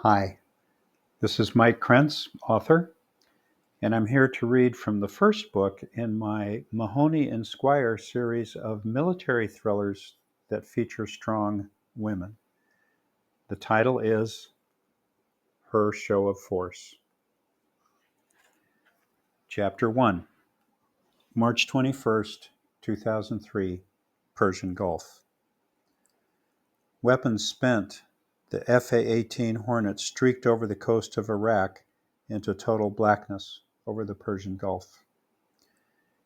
Hi, this is Mike Krentz, author, and I'm here to read from the first book in my Mahoney and Squire series of military thrillers that feature strong women. The title is Her Show of Force. Chapter 1, March 21st, 2003, Persian Gulf. Weapons spent, the Fa-18 Hornet streaked over the coast of Iraq into total blackness over the Persian Gulf.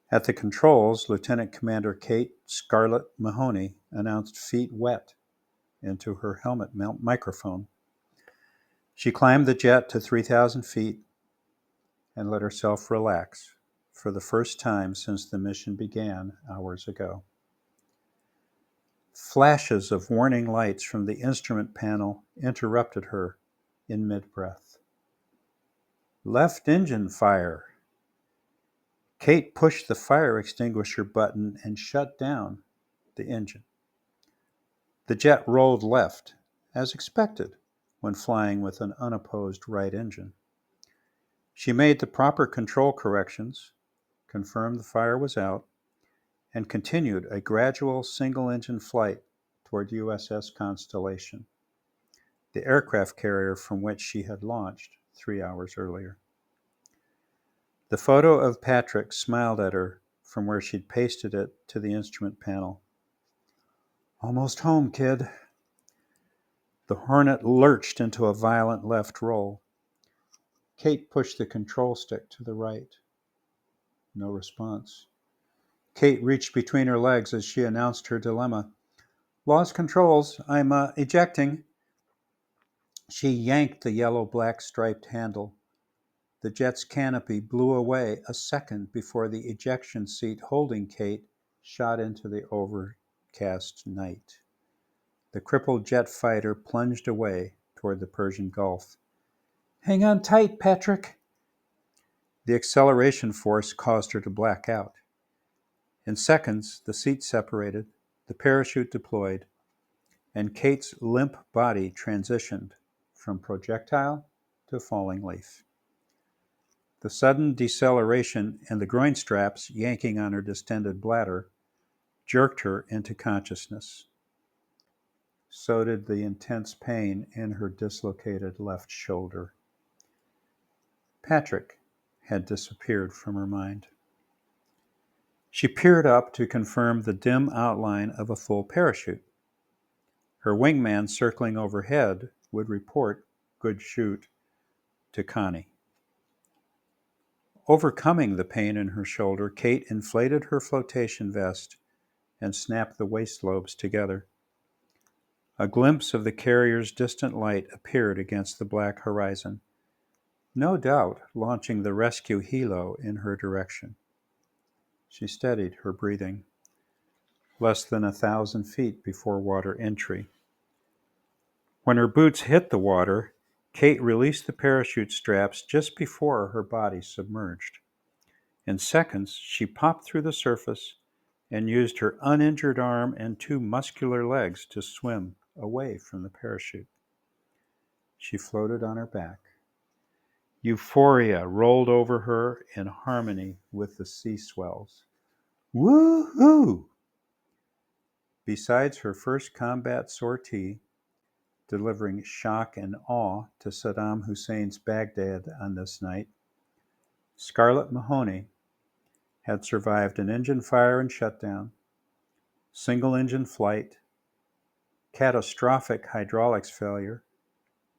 At the controls, Lieutenant Commander Kate Scarlett Mahoney announced "feet wet" into her helmet microphone. She climbed the jet to 3,000 feet and let herself relax for the first time since the mission began hours ago. Flashes of warning lights from the instrument panel interrupted her in mid-breath. "Left engine fire." Kate pushed the fire extinguisher button and shut down the engine. The jet rolled left, as expected when flying with an unopposed right engine. She made the proper control corrections, confirmed the fire was out, and continued a gradual single-engine flight toward USS Constellation, the aircraft carrier from which she had launched 3 hours earlier. The photo of Patrick smiled at her from where she'd pasted it to the instrument panel. "Almost home, kid." The Hornet lurched into a violent left roll. Kate pushed the control stick to the right. No response. Kate reached between her legs as she announced her dilemma. "Lost controls. I'm ejecting." She yanked the yellow-black striped handle. The jet's canopy blew away a second before the ejection seat holding Kate shot into the overcast night. The crippled jet fighter plunged away toward the Persian Gulf. "Hang on tight, Patrick." The acceleration force caused her to black out. In seconds, the seats separated, the parachute deployed, and Kate's limp body transitioned from projectile to falling leaf. The sudden deceleration and the groin straps yanking on her distended bladder jerked her into consciousness. So did the intense pain in her dislocated left shoulder. Patrick had disappeared from her mind. She peered up to confirm the dim outline of a full parachute. Her wingman circling overhead would report "good shoot" to Connie. Overcoming the pain in her shoulder, Kate inflated her flotation vest and snapped the waist lobes together. A glimpse of the carrier's distant light appeared against the black horizon, no doubt launching the rescue helo in her direction. She steadied her breathing. Less than 1,000 feet before water entry. When her boots hit the water, Kate released the parachute straps just before her body submerged. In seconds, she popped through the surface and used her uninjured arm and 2 muscular legs to swim away from the parachute. She floated on her back. Euphoria rolled over her in harmony with the sea swells. Woo-hoo! Besides her first combat sortie, delivering shock and awe to Saddam Hussein's Baghdad on this night, Scarlett Mahoney had survived an engine fire and shutdown, single-engine flight, catastrophic hydraulics failure,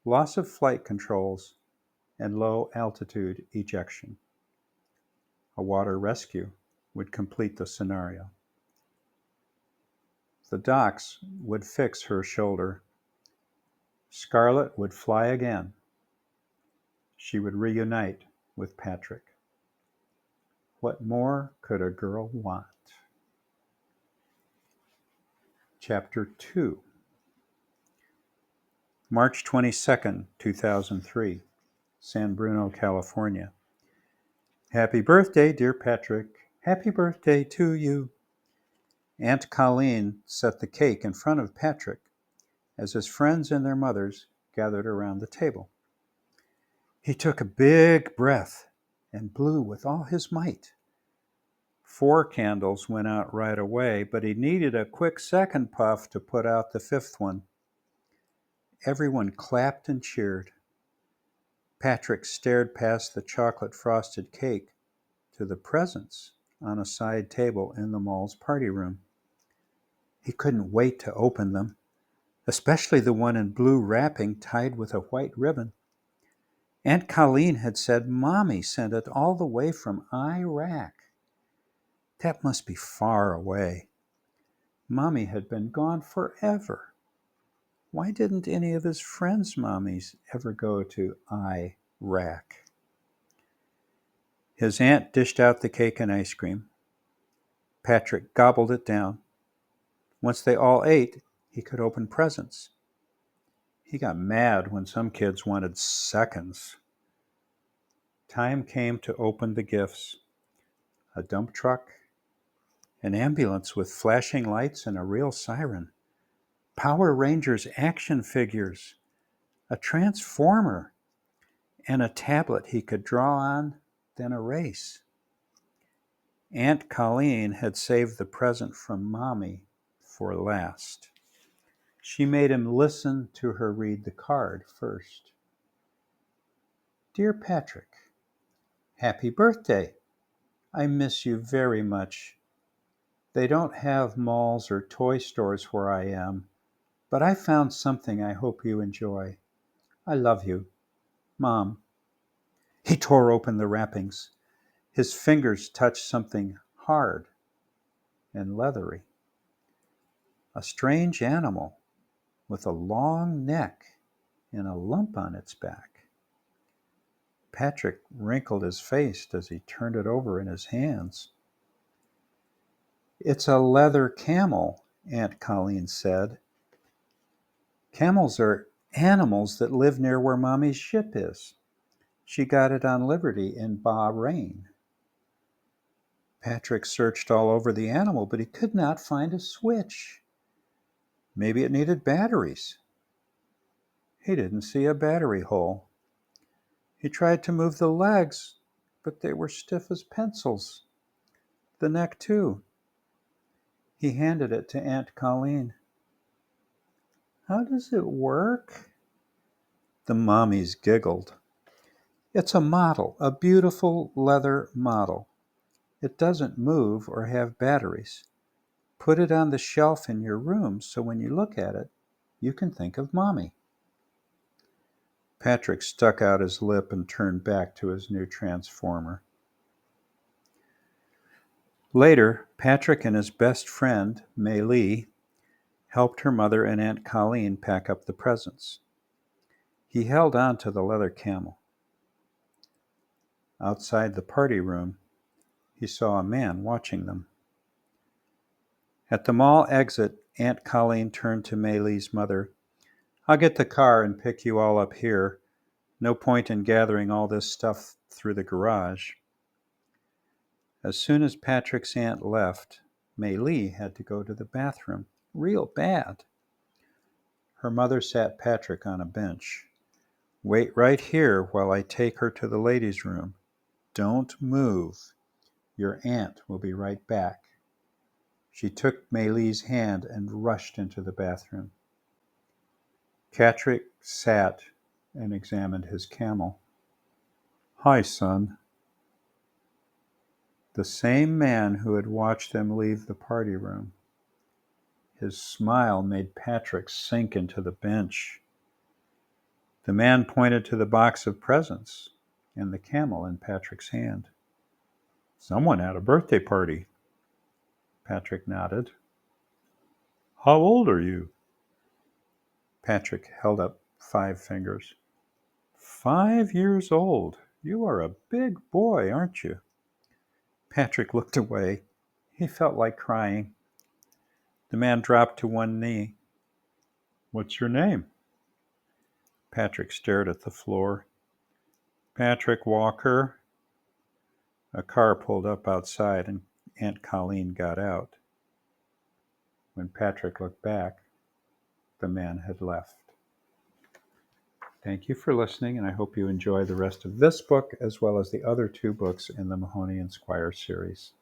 loss of flight controls, and low-altitude ejection. A water rescue would complete the scenario. The docks would fix her shoulder. Scarlett would fly again. She would reunite with Patrick. What more could a girl want? Chapter 2, March 22nd, 2003, San Bruno, California. Happy birthday, dear Patrick. Happy birthday to you. Aunt Colleen set the cake in front of Patrick as his friends and their mothers gathered around the table. He took a big breath and blew with all his might. 4 candles went out right away, but he needed a quick second puff to put out the 5th one. Everyone clapped and cheered. Patrick stared past the chocolate-frosted cake to the presents on a side table in the mall's party room. He couldn't wait to open them, especially the one in blue wrapping tied with a white ribbon. Aunt Colleen had said Mommy sent it all the way from Iraq. That must be far away. Mommy had been gone forever. Why didn't any of his friends' mommies ever go to Iraq? His aunt dished out the cake and ice cream. Patrick gobbled it down. Once they all ate, he could open presents. He got mad when some kids wanted seconds. Time came to open the gifts. A dump truck, an ambulance with flashing lights and a real siren, Power Rangers action figures, a transformer, and a tablet he could draw on, then erase. Aunt Colleen had saved the present from Mommy for last. She made him listen to her read the card first. Dear Patrick, happy birthday. I miss you very much. They don't have malls or toy stores where I am, but I found something I hope you enjoy. I love you. Mom. He tore open the wrappings. His fingers touched something hard and leathery. A strange animal with a long neck and a lump on its back. Patrick wrinkled his face as he turned it over in his hands. It's a leather camel, Aunt Colleen said. Camels are animals that live near where Mommy's ship is. She got it on Liberty in Bahrain. Patrick searched all over the animal, but he could not find a switch. Maybe it needed batteries. He didn't see a battery hole. He tried to move the legs, but they were stiff as pencils. The neck, too. He handed it to Aunt Colleen. How does it work? The mommies giggled. It's a model, a beautiful leather model. It doesn't move or have batteries. Put it on the shelf in your room so when you look at it, you can think of Mommy. Patrick stuck out his lip and turned back to his new transformer. Later, Patrick and his best friend, Mei Lee, helped her mother and Aunt Colleen pack up the presents. He held on to the leather camel. Outside the party room, he saw a man watching them. At the mall exit, Aunt Colleen turned to Mei Lee's mother. I'll get the car and pick you all up here. No point in gathering all this stuff through the garage. As soon as Patrick's aunt left, Mei Lee had to go to the bathroom. Real bad. Her mother sat Patrick on a bench. Wait right here while I take her to the ladies' room. Don't move. Your aunt will be right back. She took Mei Lee's hand and rushed into the bathroom. Patrick sat and examined his camel. Hi, son. The same man who had watched them leave the party room. His smile made Patrick sink into the bench. The man pointed to the box of presents and the camel in Patrick's hand. Someone had a birthday party. Patrick nodded. How old are you? Patrick held up 5 fingers. 5 years old. You are a big boy, aren't you? Patrick looked away. He felt like crying. The man dropped to one knee. What's your name? Patrick stared at the floor. Patrick Walker. A car pulled up outside and Aunt Colleen got out. When Patrick looked back, the man had left. Thank you for listening, and I hope you enjoy the rest of this book as well as the other two books in the Mahoney and Squire series.